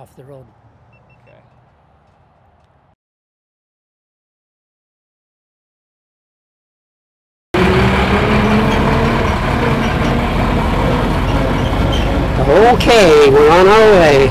off the road. Okay. Okay, we're on our way.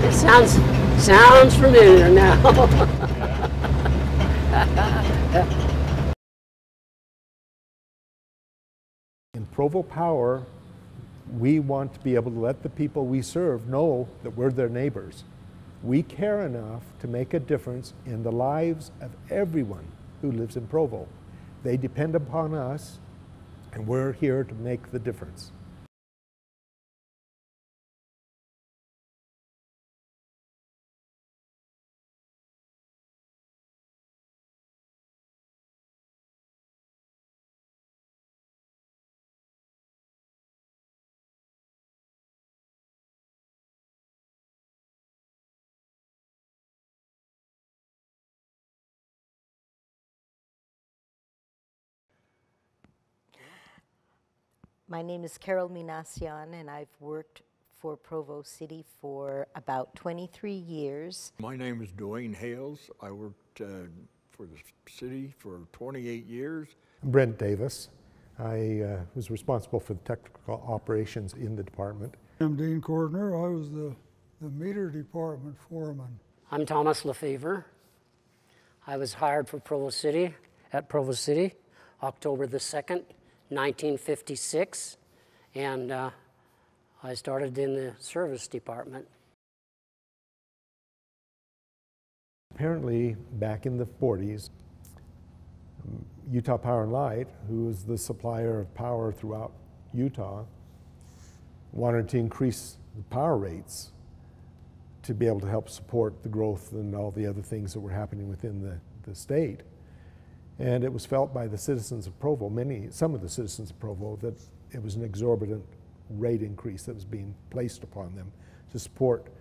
It sounds familiar now. In Provo Power, we want to be able to let the people we serve know that we're their neighbors. We care enough to make a difference in the lives of everyone who lives in Provo. They depend upon us, and we're here to make the difference. My name is Carol Minassian, and I've worked for Provo City for about 23 years. My name is Dwayne Hales. I worked for the city for 28 years. I'm Brent Davis. I was responsible for the technical operations in the department. I'm Dean Cordner. I was the meter department foreman. I'm Thomas Lefevre. I was hired for Provo City, October the 2nd, 1956, and I started in the service department. Apparently, back in the 40s, Utah Power and Light, who was the supplier of power throughout Utah, wanted to increase the power rates to be able to help support the growth and all the other things that were happening within the state. And it was felt by the citizens of Provo, some of the citizens of Provo, that it was an exorbitant rate increase that was being placed upon them to support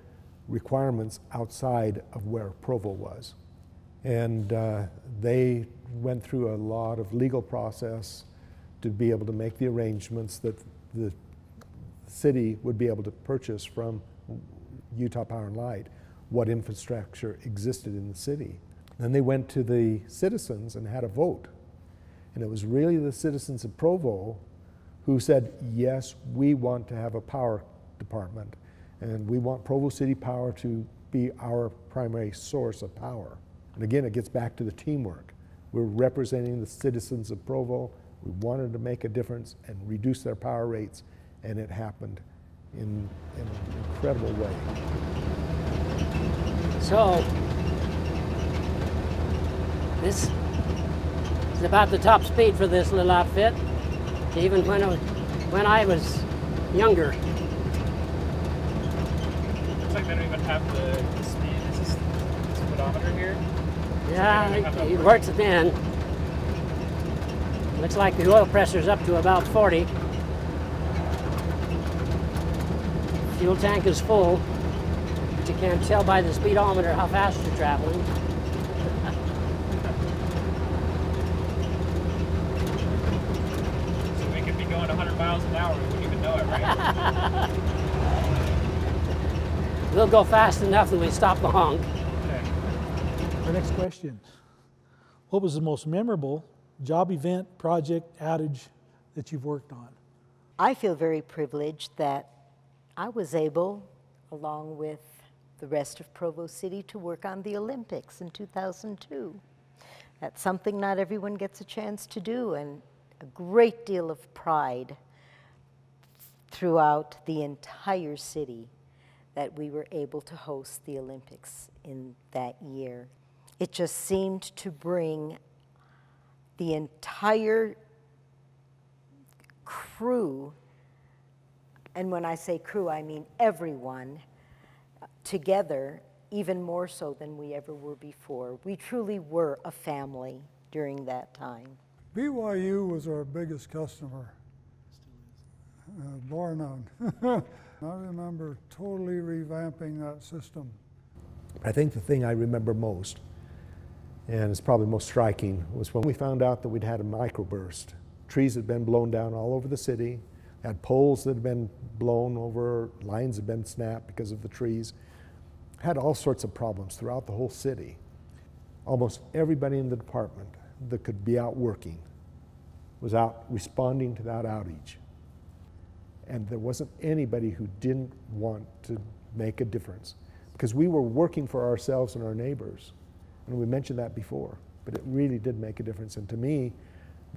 requirements outside of where Provo was. And they went through a lot of legal process to be able to make the arrangements that the city would be able to purchase from Utah Power and Light what infrastructure existed in the city. Then they went to the citizens and had a vote. And it was really the citizens of Provo who said, yes, we want to have a power department, and we want Provo City Power to be our primary source of power. And again, it gets back to the teamwork. We're representing the citizens of Provo. We wanted to make a difference and reduce their power rates, and it happened in an incredible way. So, this is about the top speed for this little outfit, even when I was younger. Looks like they don't even have the speed. It's just the speedometer here. Yeah, it works then. Looks like the oil pressure's up to about 40. Fuel tank is full, but you can't tell by the speedometer how fast you're traveling. So we could be going 100 miles an hour, we wouldn't even know it, right? We'll go fast enough that we stop the honk. Okay. Our next question. What was the most memorable job, event, project, outage that you've worked on? I feel very privileged that I was able, along with the rest of Provo City, to work on the Olympics in 2002. That's something not everyone gets a chance to do, and a great deal of pride throughout the entire city that we were able to host the Olympics in that year. It just seemed to bring the entire crew, and when I say crew, I mean everyone, together, even more so than we ever were before. We truly were a family during that time. BYU was our biggest customer, bar none. I remember totally revamping that system. I think the thing I remember most, and it's probably most striking, was when we found out that we'd had a microburst Trees had been blown down all over the city, had poles that had been blown over, lines had been snapped because of the trees, had all sorts of problems throughout the whole city. Almost everybody in the department that could be out working was out responding to that outage. And there wasn't anybody who didn't want to make a difference, because we were working for ourselves and our neighbors. And we mentioned that before, but it really did make a difference. And to me,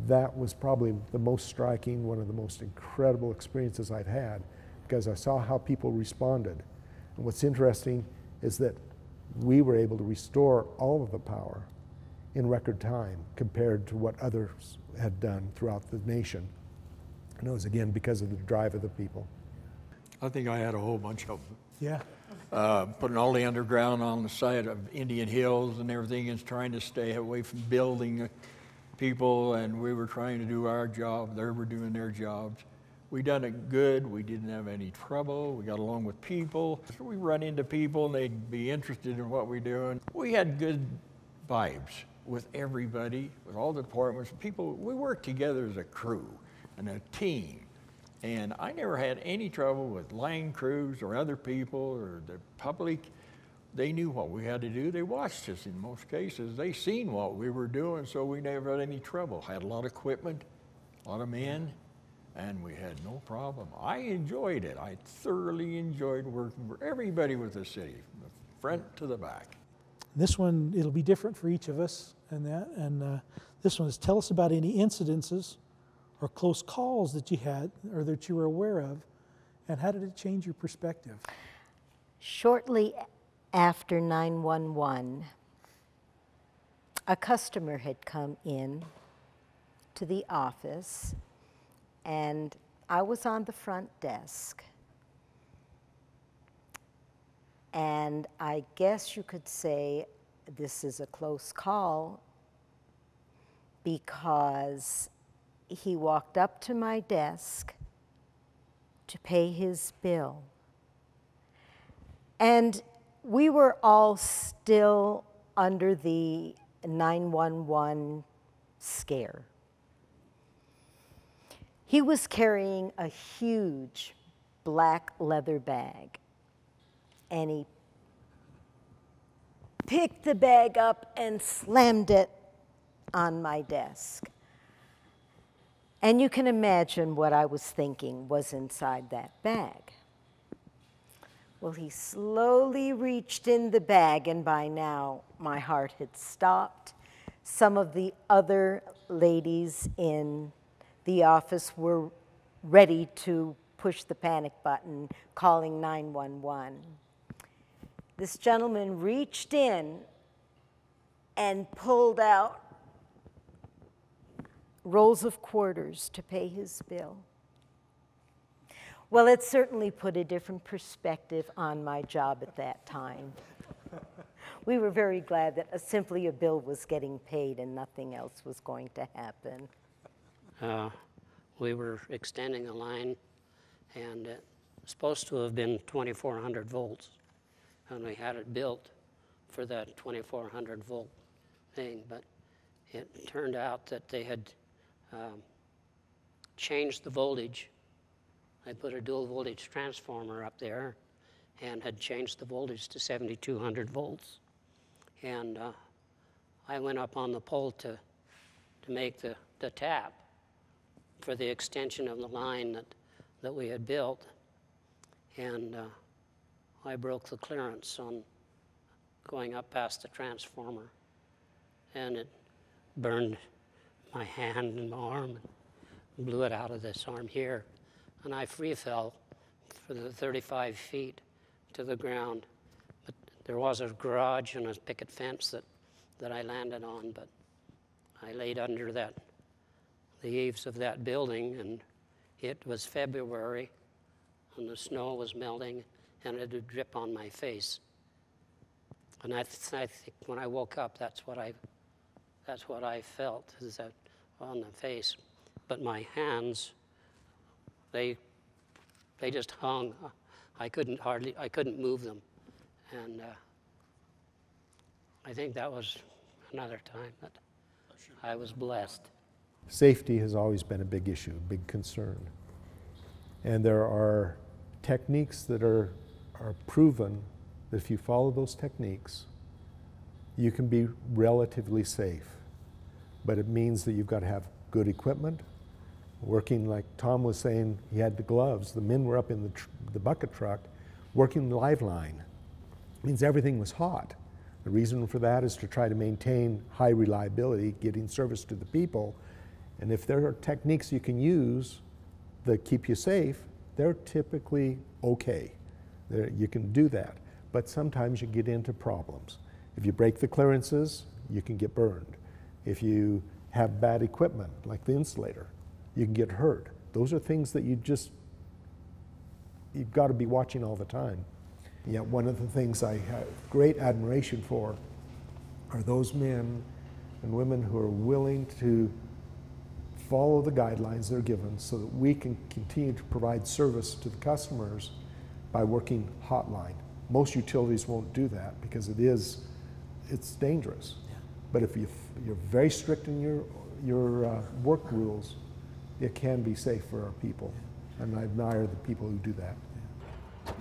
that was probably the most striking, one of the most incredible experiences I'd had, because I saw how people responded. And what's interesting is that we were able to restore all of the power in record time compared to what others had done throughout the nation. And it was, again, because of the drive of the people. I think I had a whole bunch of them. Yeah. Putting all the underground on the side of Indian Hills and everything, and trying to stay away from building people, and we were trying to do our job. They were doing their jobs. We done it good. We didn't have any trouble. We got along with people. We run into people, and they'd be interested in what we're doing. We had good vibes with everybody, with all the departments. People, we worked together as a crew and a team. And I never had any trouble with line crews or other people or the public. They knew what we had to do. They watched us in most cases. They seen what we were doing, so we never had any trouble. Had a lot of equipment, a lot of men, and we had no problem. I enjoyed it. I thoroughly enjoyed working for everybody with the city, from the front to the back. This one, it'll be different for each of us and that. And this one is, tell us about any incidences or close calls that you had or that you were aware of, and how did it change your perspective? Shortly after 911, a customer had come in to the office, and I was on the front desk. And I guess you could say this is a close call, because he walked up to my desk to pay his bill. And we were all still under the 911 scare. He was carrying a huge black leather bag, and he picked the bag up and slammed it on my desk. And you can imagine what I was thinking was inside that bag. Well, he slowly reached in the bag, and by now my heart had stopped. Some of the other ladies in the office were ready to push the panic button, calling 911. This gentleman reached in and pulled out rolls of quarters to pay his bill. Well, it certainly put a different perspective on my job at that time. We were very glad that simply a bill was getting paid and nothing else was going to happen. We were extending a line, and it was supposed to have been 2,400 volts, and we had it built for that 2,400 volt thing, but it turned out that they had changed the voltage. I put a dual voltage transformer up there and had changed the voltage to 7,200 volts. And I went up on the pole to make the tap for the extension of the line that we had built. And I broke the clearance on going up past the transformer. And it burned my hand and my arm and blew it out of this arm here. And I free fell for the 35 feet to the ground. But there was a garage and a picket fence that I landed on, but I laid under the eaves of that building, and it was February, and the snow was melting, and it would drip on my face. And I think when I woke up, that's what I felt, is that on the face. But my hands, they just hung. I couldn't move them. And I think that was another time that I was blessed. Safety has always been a big issue, a big concern. And there are techniques that are proven that if you follow those techniques, you can be relatively safe. But it means that you've got to have good equipment, working like Tom was saying, he had the gloves. The men were up in the bucket truck working the live line. It means everything was hot. The reason for that is to try to maintain high reliability, getting service to the people. And if there are techniques you can use that keep you safe, they're typically okay. You can do that. But sometimes you get into problems. If you break the clearances, you can get burned. If you have bad equipment, like the insulator, you can get hurt. Those are things that you've got to be watching all the time. Yet one of the things I have great admiration for are those men and women who are willing to follow the guidelines they're given so that we can continue to provide service to the customers by working hotline. Most utilities won't do that because it's dangerous. Yeah. But if you're very strict in your work rules, it can be safe for our people. Yeah. And I admire the people who do that. Yeah.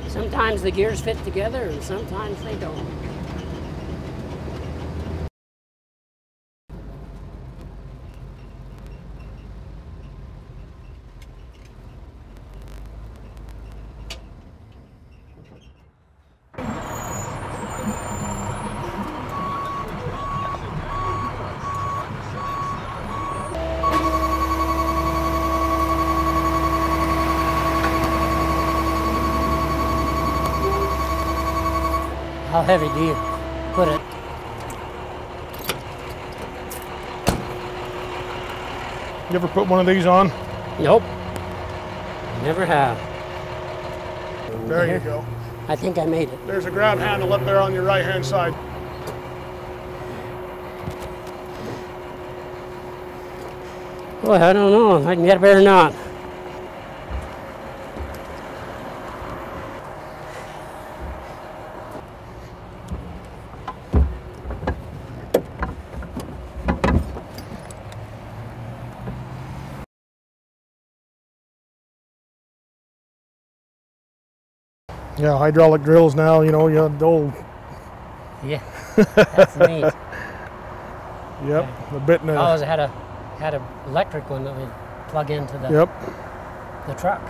Sometimes the gears fit together and sometimes they don't. How heavy do you put it? You ever put one of these on? Nope. Never have. There you go. I think I made it. There's a grab handle up there on your right-hand side. Boy, I don't know if I can get up there or not. Yeah, hydraulic drills now, you know, the old. Yeah, that's neat. Yep, the bit in the. I always had a electric one that would plug into the the truck.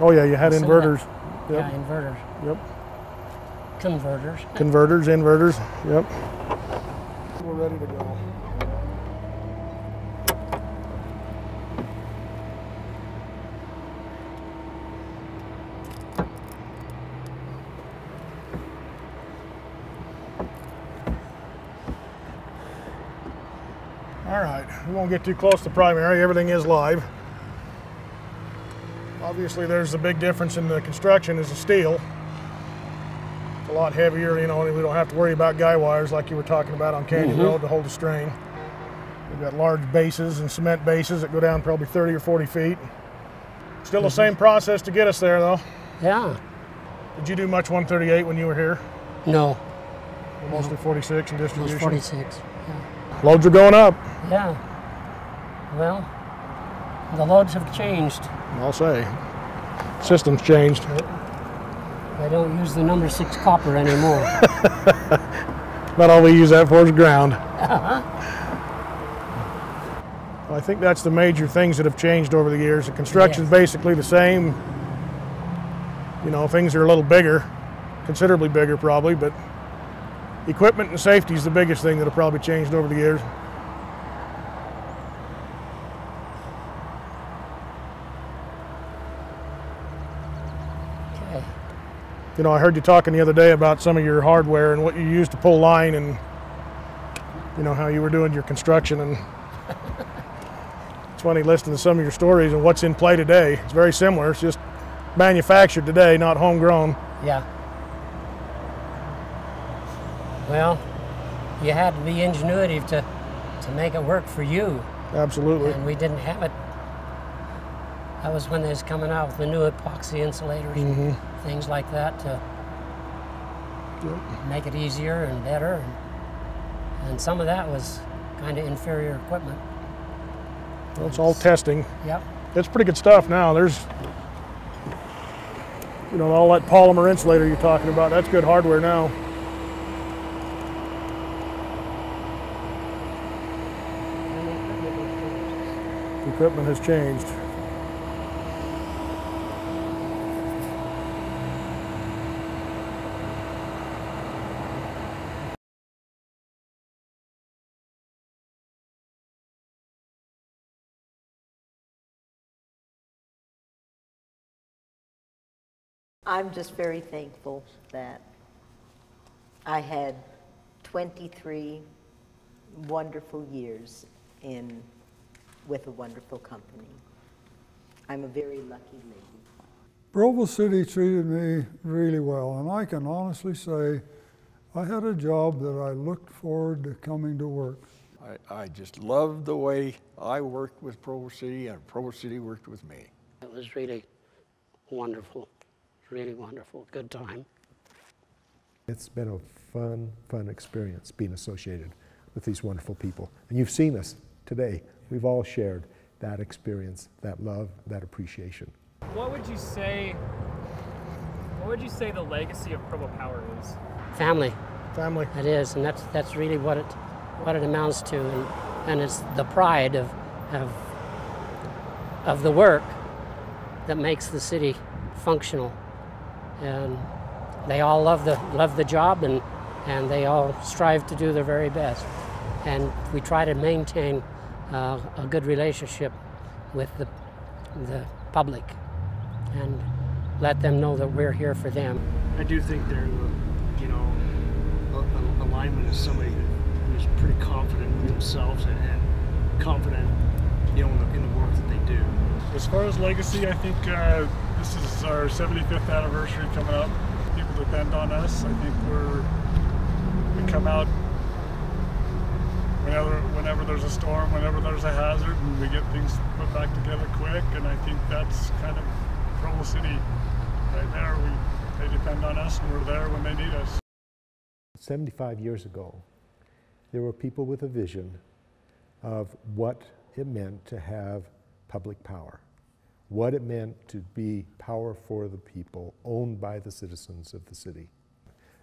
Oh yeah, you had inverters. Yep. Yeah, inverters. Yep. Converters. Converters, inverters. Yep. We're ready to go. All right, we won't get too close to primary. Everything is live. Obviously, there's the big difference in the construction is the steel. It's a lot heavier, you know, and we don't have to worry about guy wires like you were talking about on Canyon Road to hold the strain. We've got large bases and cement bases that go down probably 30 or 40 feet. Still the same process to get us there, though. Yeah. Did you do much 138 when you were here? No. Mostly 46 in distribution? Most 46, yeah. Loads are going up. Yeah. Well, the loads have changed. I'll say. System's changed. I don't use the number 6 copper anymore. About all we use that for is ground. Well, I think that's the major things that have changed over the years. The construction's basically the same. You know, things are a little bigger, considerably bigger probably, but equipment and safety is the biggest thing that have probably changed over the years. Okay. You know, I heard you talking the other day about some of your hardware and what you used to pull line and, you know, how you were doing your construction, and it's funny listening to some of your stories and what's in play today. It's very similar. It's just manufactured today, not homegrown. Yeah. Well, you had to be ingenuitive to make it work for you, Absolutely. and we didn't have it. That was when they was coming out with the new epoxy insulators and things like that to make it easier and better. And some of that was kind of inferior equipment. Well, it's all testing. Yep. It's pretty good stuff now. There's, you know, all that polymer insulator you're talking about, that's good hardware now. The equipment has changed. I'm just very thankful that I had 23 wonderful years with a wonderful company. I'm a very lucky lady. Provo City treated me really well, and I can honestly say I had a job that I looked forward to coming to work. I just loved the way I worked with Provo City and Provo City worked with me. It was really wonderful, really wonderful, good time. It's been a fun experience being associated with these wonderful people. And you've seen us today. We've all shared that experience, that love, that appreciation. What would you say the legacy of Provo Power is? Family, Family. it is, and that's really what it amounts to, and it's the pride of the work that makes the city functional. And they all love the job, and they all strive to do their very best. And we try to maintain a good relationship with the public and let them know that we're here for them. I do think they're, you know, a lineman is somebody who's pretty confident in themselves and confident, you know, in the work that they do. As far as legacy, I think this is our 75th anniversary coming up. People depend on us. I think we come out whenever there's a storm, whenever there's a hazard, and we get things put back together quick. And I think that's kind of Provo City right there. They depend on us, and we're there when they need us. 75 years ago, there were people with a vision of what it meant to have public power, what it meant to be power for the people, owned by the citizens of the city.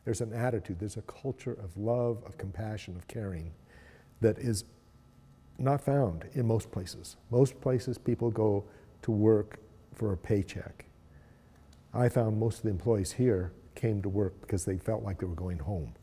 There's an attitude, there's a culture of love, of compassion, of caring that is not found in most places. Most places people go to work for a paycheck. I found most of the employees here came to work because they felt like they were going home.